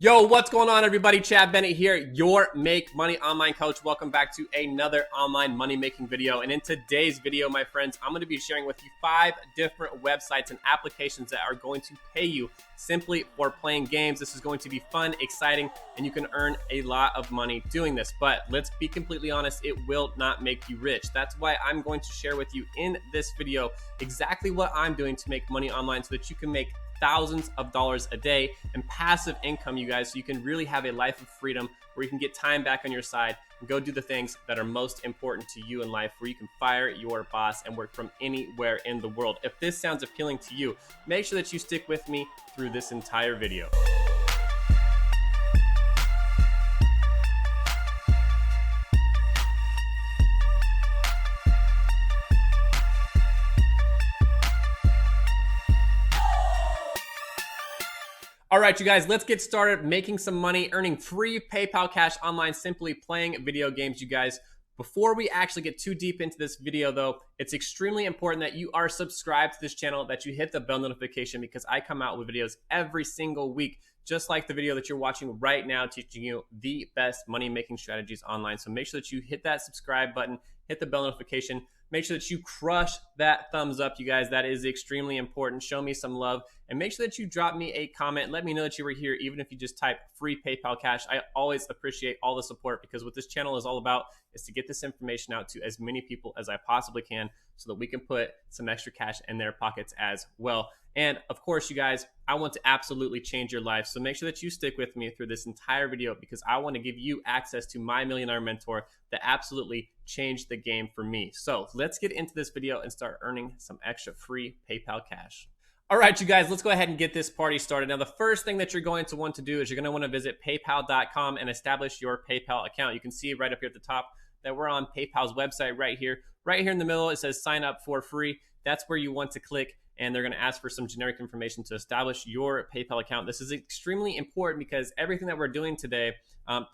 Yo, what's going on, everybody? Chad Bennett here, your Make Money Online coach. Welcome back to another online money making video. And in today's video, my friends, I'm going to be sharing with you 5 different websites and applications that are going to pay you simply for playing games. This is going to be fun, exciting, and you can earn a lot of money doing this. But let's be completely honest, it will not make you rich. That's why I'm going to share with you in this video exactly what I'm doing to make money online so that you can make thousands of dollars a day and passive income, you guys, so you can really have a life of freedom where you can get time back on your side and go do the things that are most important to you in life, where you can fire your boss and work from anywhere in the world. If this sounds appealing to you, make sure that you stick with me through this entire video. All right, you guys, let's get started making some money, earning free PayPal cash online, simply playing video games, you guys. Before we actually get too deep into this video, though, it's extremely important that you are subscribed to this channel, that you hit the bell notification, because I come out with videos every single week, just like the video that you're watching right now, teaching you the best money-making strategies online. So make sure that you hit that subscribe button, hit the bell notification. Make sure that you crush that thumbs up, you guys. That is extremely important. Show me some love. And make sure that you drop me a comment. Let me know that you were here, even if you just type free PayPal cash. I always appreciate all the support, because what this channel is all about is to get this information out to as many people as I possibly can so that we can put some extra cash in their pockets as well. And of course, you guys, I want to absolutely change your life. So make sure that you stick with me through this entire video, because I want to give you access to my millionaire mentor that absolutely changed the game for me. So let's get into this video and start earning some extra free PayPal cash. All right, you guys, let's go ahead and get this party started. Now, the first thing that you're going to want to do is you're going to want to visit paypal.com and establish your PayPal account. You can see right up here at the top that we're on PayPal's website right here. Right here in the middle, it says sign up for free. That's where you want to click, and they're going to ask for some generic information to establish your PayPal account. This is extremely important because everything that we're doing today,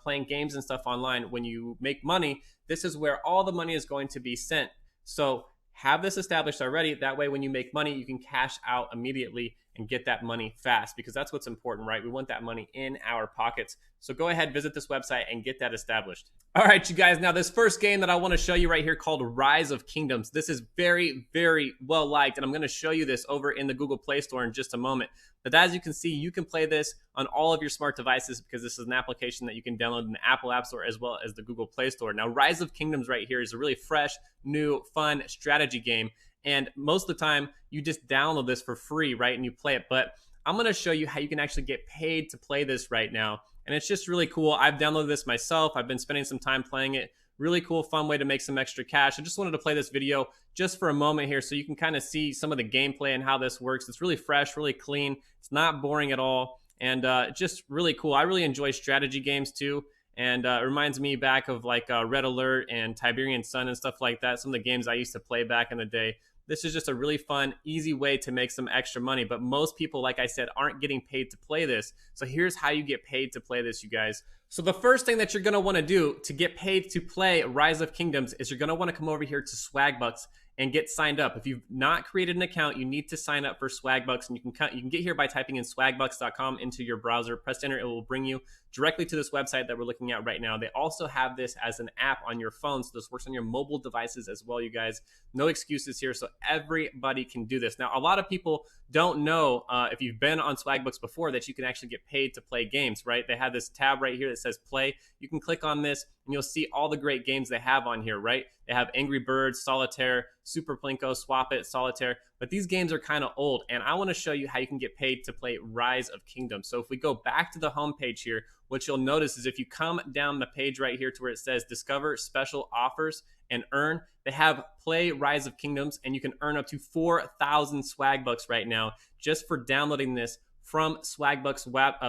playing games and stuff online, when you make money, this is where all the money is going to be sent. So have this established already. That way, when you make money, you can cash out immediately and get that money fast, because that's what's important, right? We want that money in our pockets. So go ahead, visit this website and get that established. All right, you guys, now this first game that I want to show you right here, called Rise of Kingdoms. This is very, very well liked, and I'm going to show you this over in the Google Play Store in just a moment. But as you can see, you can play this on all of your smart devices, because this is an application that you can download in the Apple App Store as well as the Google Play Store. Now, Rise of Kingdoms right here is a really fresh, new, fun strategy game. And most of the time, you just download this for free, right? And you play it. But I'm going to show you how you can actually get paid to play this right now. And it's just really cool. I've downloaded this myself. I've been spending some time playing it. Really cool, fun way to make some extra cash. I just wanted to play this video just for a moment here so you can kind of see some of the gameplay and how this works. It's really fresh, really clean. It's not boring at all. And just really cool. I really enjoy strategy games too. And it reminds me back of like Red Alert and Tiberian Sun and stuff like that. Some of the games I used to play back in the day. This is just a really fun, easy way to make some extra money. But most people, like I said, aren't getting paid to play this. So here's how you get paid to play this, you guys. So the first thing that you're going to want to do to get paid to play Rise of Kingdoms is you're going to want to come over here to Swagbucks and get signed up. If you've not created an account, you need to sign up for Swagbucks, and you can get here by typing in swagbucks.com into your browser. Press enter. It will bring you directly to this website that we're looking at right now. They also have this as an app on your phone, so this works on your mobile devices as well, you guys. No excuses here, so everybody can do this. Now, a lot of people don't know, if you've been on Swagbucks before, that you can actually get paid to play games, right? They have this tab right here that says play. You can click on this and you'll see all the great games they have on here, right? They have Angry Birds, Solitaire, Super Plinko, Swap It, Solitaire. But these games are kind of old, and I want to show you how you can get paid to play Rise of Kingdoms. So if we go back to the home page here, what you'll notice is if you come down the page right here to where it says Discover Special Offers and Earn, they have Play Rise of Kingdoms, and you can earn up to 4,000 Swagbucks right now just for downloading this from Swagbucks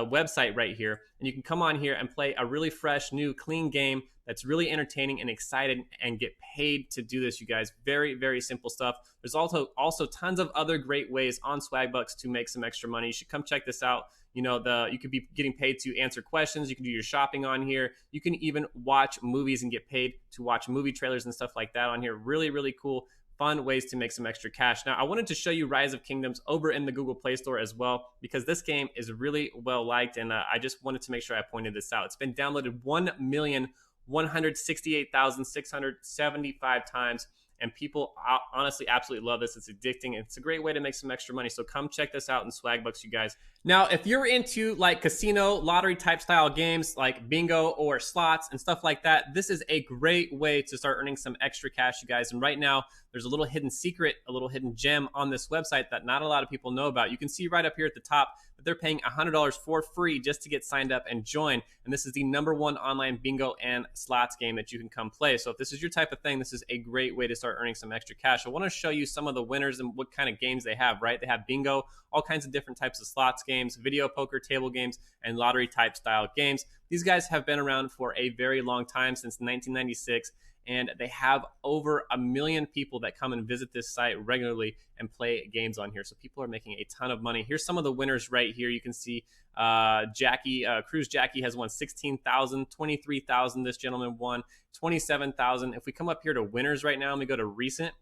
website right here. And you can come on here and play a really fresh, new, clean game that's really entertaining and exciting and get paid to do this, you guys. Very, very simple stuff. There's also tons of other great ways on Swagbucks to make some extra money. You should come check this out. You know, you could be getting paid to answer questions. You can do your shopping on here. You can even watch movies and get paid to watch movie trailers and stuff like that on here. Really, really cool. fun ways to make some extra cash. Now, I wanted to show you Rise of Kingdoms over in the Google Play Store as well, because this game is really well liked, and I just wanted to make sure I pointed this out. It's been downloaded 1,168,675 times, and people honestly absolutely love this. It's addicting. It's a great way to make some extra money. So come check this out in Swagbucks, you guys. Now, if you're into like casino, lottery type style games like bingo or slots and stuff like that, this is a great way to start earning some extra cash, you guys. And right now, there's a little hidden secret, a little hidden gem on this website that not a lot of people know about. You can see right up here at the top that they're paying $100 for free just to get signed up and join. And this is the #1 online bingo and slots game that you can come play. So if this is your type of thing, this is a great way to start earning some extra cash. I want to show you some of the winners and what kind of games they have, right? They have bingo, all kinds of different types of slots games, video poker, table games, and lottery type style games. These guys have been around for a very long time, since 1996. And they have over 1 million people that come and visit this site regularly and play games on here. So people are making a ton of money. Here's some of the winners right here. You can see Cruise Jackie has won 16,000, 23,000. This gentleman won 27,000. If we come up here to winners right now and we go to recent,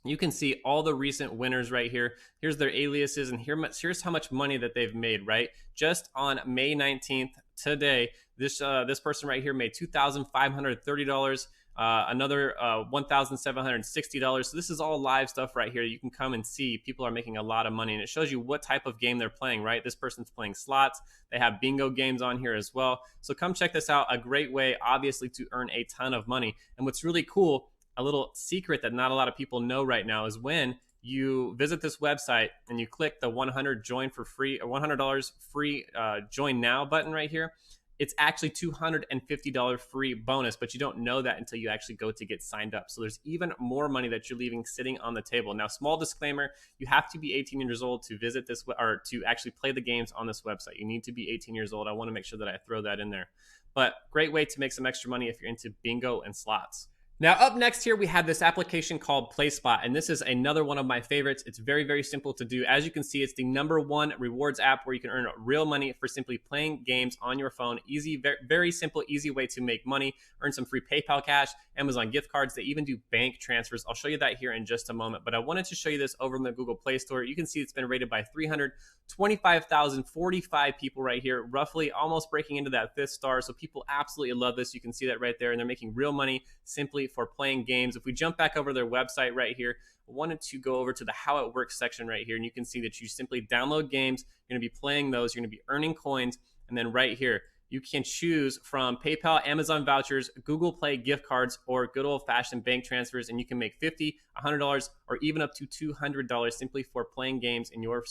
you can see all the recent winners right here. Here's their aliases, and here's how much money that they've made, right? Just on May 19th, today, this person right here made $2,530. Another $1,760. So this is all live stuff right here. You can come and see people are making a lot of money, and it shows you what type of game they're playing, right? This person's playing slots. They have bingo games on here as well. So come check this out. A great way, obviously, to earn a ton of money. And what's really cool, a little secret that not a lot of people know right now, is when you visit this website and you click the 100 join for free, or $100 free join now button right here, it's actually $250 free bonus, but you don't know that until you actually go to get signed up. So there's even more money that you're leaving sitting on the table. Now, small disclaimer, you have to be 18 years old to visit this, or to actually play the games on this website. You need to be 18 years old. I want to make sure that I throw that in there. But great way to make some extra money if you're into bingo and slots. Now, up next here, we have this application called PlaySpot, and this is another one of my favorites. It's very, very simple to do. As you can see, it's the #1 rewards app where you can earn real money for simply playing games on your phone. Easy, very, very simple, easy way to make money, earn some free PayPal cash, Amazon gift cards. They even do bank transfers. I'll show you that here in just a moment, but I wanted to show you this over in the Google Play Store. You can see it's been rated by 325,045 people right here, roughly almost breaking into that 5th star. So people absolutely love this. You can see that right there, and they're making real money simply for playing games. If we jump back over to their website right here, I wanted to go over to the how it works section right here, and you can see that you simply download games. You're going to be playing those. You're going to be earning coins, and then right here, you can choose from PayPal, Amazon vouchers, Google Play gift cards, or good old-fashioned bank transfers, and you can make $50, $100, or even up to $200 simply for playing games in your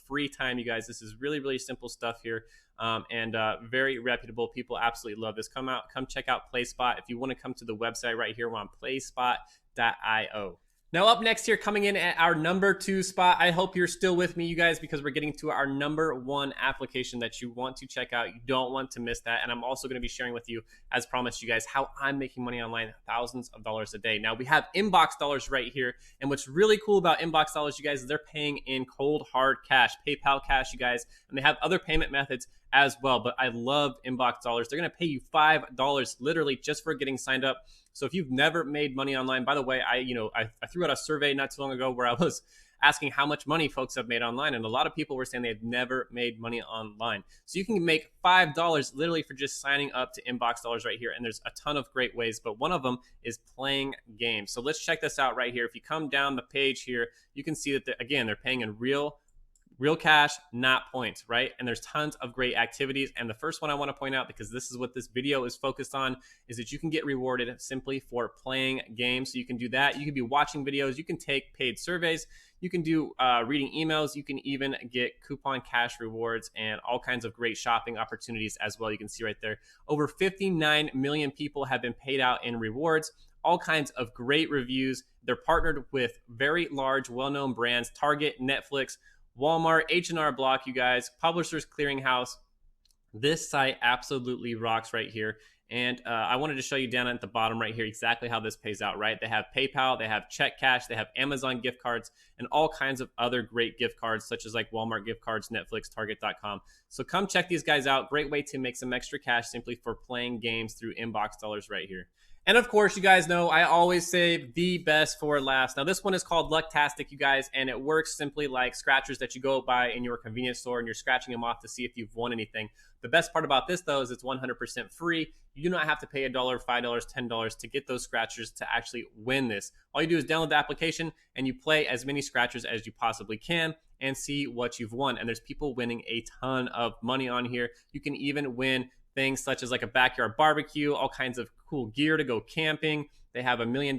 free time, you guys. This is really, really simple stuff here, and very reputable. People absolutely love this. Come check out PlaySpot. If you want to come to the website right here, we're on playspot.io. Now, up next here, coming in at our #2 spot, I hope you're still with me, you guys, because we're getting to our #1 application that you want to check out. You don't want to miss that. And I'm also going to be sharing with you, as promised, you guys, how I'm making money online, thousands of dollars a day. Now, we have InboxDollars right here. And what's really cool about InboxDollars, you guys, is they're paying in cold, hard cash, PayPal cash, you guys. And they have other payment methods as well. But I love InboxDollars. They're going to pay you $5 literally just for getting signed up. So if you've never made money online, by the way, I threw out a survey not too long ago where I was asking how much money folks have made online, and a lot of people were saying they had never made money online. So you can make $5 literally for just signing up to InboxDollars right here, and there's a ton of great ways, but one of them is playing games. So let's check this out right here. If you come down the page here, you can see that they're paying in real cash, not points, right? And there's tons of great activities. And the first one I want to point out, because this is what this video is focused on, is that you can get rewarded simply for playing games. So you can do that. You can be watching videos. You can take paid surveys. You can do reading emails. You can even get coupon cash rewards and all kinds of great shopping opportunities as well. You can see right there, over 59 million people have been paid out in rewards. All kinds of great reviews. They're partnered with very large, well-known brands, Target, Netflix, Walmart, H&R Block, you guys, Publishers Clearinghouse. This site absolutely rocks right here. And I wanted to show you down at the bottom right here exactly how this pays out, right? They have PayPal, they have check cash, they have Amazon gift cards, and all kinds of other great gift cards, such as like Walmart gift cards, Netflix, Target.com. So come check these guys out. Great way to make some extra cash simply for playing games through InboxDollars right here. And of course, you guys know I always save the best for last. Now, this one is called Lucktastic, you guys, and it works simply like scratchers that you go buy in your convenience store and you're scratching them off to see if you've won anything. The best part about this, though, is it's 100% free. You do not have to pay $1, $5, $10 to get those scratchers to actually win this. All you do is download the application and you play as many scratchers as you possibly can and see what you've won. And there's people winning a ton of money on here. You can even win things such as like a backyard barbecue, all kinds of cool gear to go camping. They have $1 million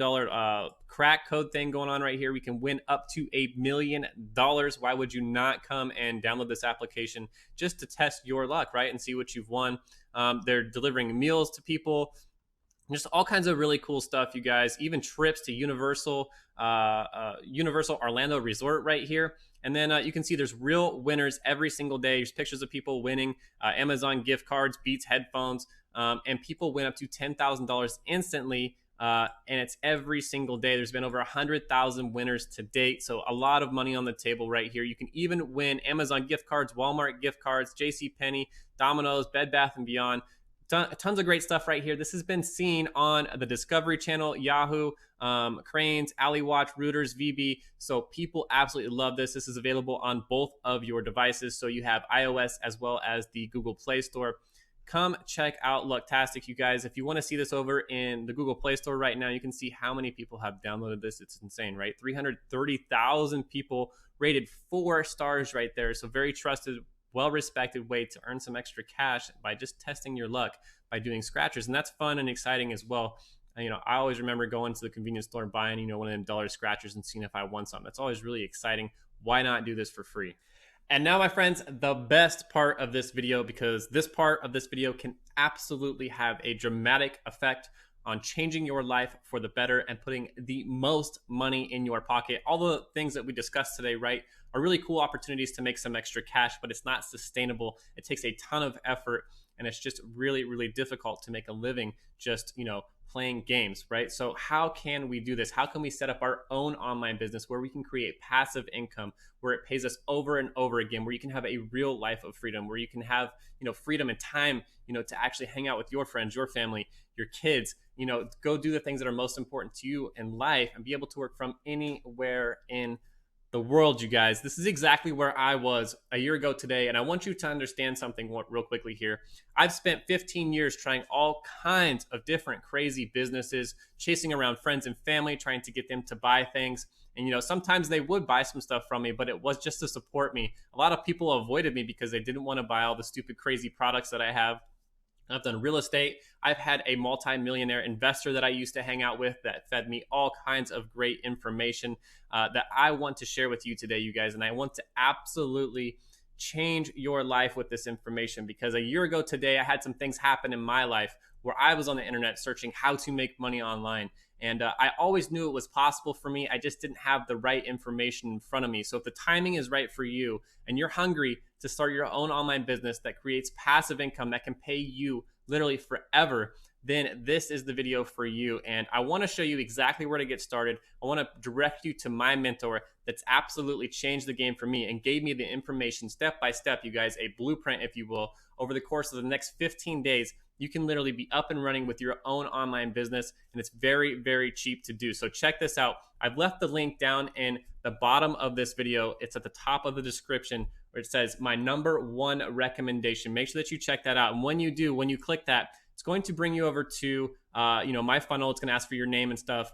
crack code thing going on right here. We can win up to $1 million. Why would you not come and download this application just to test your luck, right? And see what you've won. They're delivering meals to people. Just all kinds of really cool stuff, you guys. Even trips to Universal Orlando Resort right here. And then you can see there's real winners every single day. There's pictures of people winning Amazon gift cards, Beats headphones, and people win up to $10,000 instantly. And it's every single day. There's been over 100,000 winners to date. So a lot of money on the table right here. You can even win Amazon gift cards, Walmart gift cards, JCPenney, Domino's, Bed Bath & Beyond. Tons of great stuff right here. This has been seen on the Discovery Channel, Yahoo, Cranes, AlleyWatch, Reuters, VB. So people absolutely love this. This is available on both of your devices. So you have iOS as well as the Google Play Store. Come check out Lucktastic, you guys. If you want to see this over in the Google Play Store right now, you can see how many people have downloaded this. It's insane, right? 330,000 people, rated 4 stars right there. So very trusted, well-respected way to earn some extra cash by just testing your luck by doing scratchers. And that's fun and exciting as well. You know, I always remember going to the convenience store and buying, you know, one of them dollar scratchers and seeing if I won something. That's always really exciting. Why not do this for free? And now, my friends, the best part of this video, because this part of this video can absolutely have a dramatic effect on changing your life for the better and putting the most money in your pocket. All the things that we discussed today, right, are really cool opportunities to make some extra cash, but it's not sustainable. It takes a ton of effort, and it's just really, really difficult to make a living just, you know, playing games, right? So how can we do this? How can we set up our own online business where we can create passive income, where it pays us over and over again, where you can have a real life of freedom, where you can have, you know, freedom and time, you know, to actually hang out with your friends, your family, your kids, you know, go do the things that are most important to you in life and be able to work from anywhere in the world, you guys. This is exactly where I was a year ago today. And I want you to understand something real quickly here. I've spent 15 years trying all kinds of different crazy businesses, chasing around friends and family, trying to get them to buy things. And, you know, sometimes they would buy some stuff from me, but it was just to support me. A lot of people avoided me because they didn't want to buy all the stupid, crazy products that I have. I've done real estate. I've had a multi-millionaire investor that I used to hang out with that fed me all kinds of great information that I want to share with you today, you guys. And I want to absolutely change your life with this information, because a year ago today, I had some things happen in my life where I was on the internet searching how to make money online. And I always knew it was possible for me. I just didn't have the right information in front of me. So if the timing is right for you and you're hungry to start your own online business that creates passive income that can pay you literally forever, then this is the video for you. And I want to show you exactly where to get started. I want to direct you to my mentor that's absolutely changed the game for me and gave me the information step by step, you guys, a blueprint, if you will, over the course of the next 15 days. You can literally be up and running with your own online business, and it's very, very cheap to do. So check this out. I've left the link down in the bottom of this video. It's at the top of the description where it says my #1 recommendation. Make sure that you check that out. And when you do, when you click that, it's going to bring you over to you know, my funnel. It's going to ask for your name and stuff.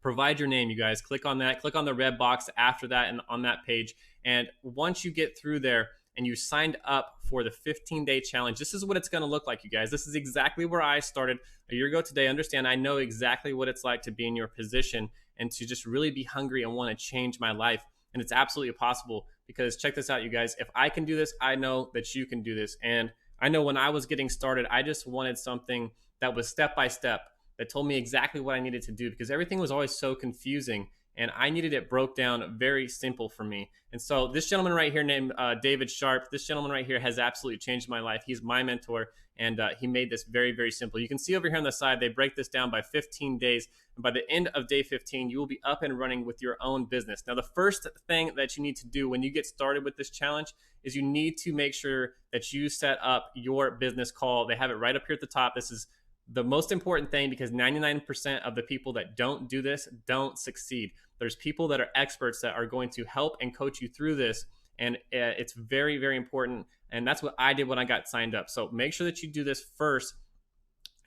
Provide your name, you guys. Click on that. Click on the red box after that and on that page. And once you get through there, and you signed up for the 15-day challenge, this is what it's going to look like, you guys. This is exactly where I started a year ago today. Understand, I know exactly what it's like to be in your position and to just really be hungry and want to change my life. And it's absolutely possible, because check this out, you guys. If I can do this, I know that you can do this. And I know when I was getting started, I just wanted something that was step by step, that told me exactly what I needed to do, because everything was always so confusing. And I needed it broke down very simple for me. And so this gentleman right here named David Sharp, this gentleman right here has absolutely changed my life. He's my mentor, and he made this very, very simple. You can see over here on the side, they break this down by 15 days. And by the end of day 15, you will be up and running with your own business. Now, the first thing that you need to do when you get started with this challenge is you need to make sure that you set up your business call. They have it right up here at the top. This is the most important thing, because 99% of the people that don't do this don't succeed. There's people that are experts that are going to help and coach you through this. And it's very, very important. And that's what I did when I got signed up. So make sure that you do this first,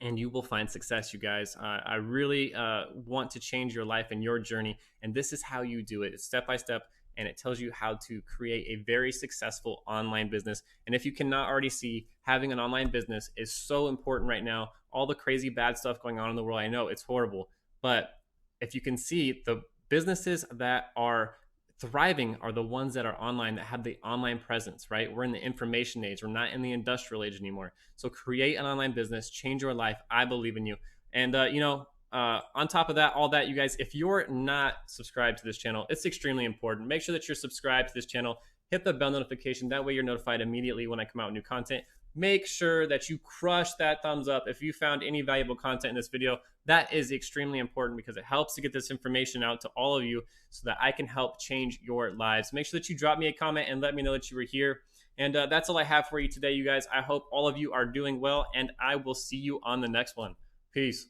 and you will find success, you guys. I really want to change your life and your journey. And this is how you do it. It's step by step, and it tells you how to create a very successful online business. And if you cannot already see, having an online business is so important right now. All the crazy bad stuff going on in the world, I know it's horrible. But if you can see, the businesses that are thriving are the ones that are online, that have the online presence, right? We're in the information age. We're not in the industrial age anymore. So create an online business, change your life. I believe in you. And, on top of that, all that, you guys, if you're not subscribed to this channel, it's extremely important. Make sure that you're subscribed to this channel. Hit the bell notification. That way you're notified immediately when I come out with new content. Make sure that you crush that thumbs up if you found any valuable content in this video. That is extremely important because it helps to get this information out to all of you so that I can help change your lives. Make sure that you drop me a comment and let me know that you were here. And that's all I have for you today, you guys. I hope all of you are doing well, and I will see you on the next one. Peace.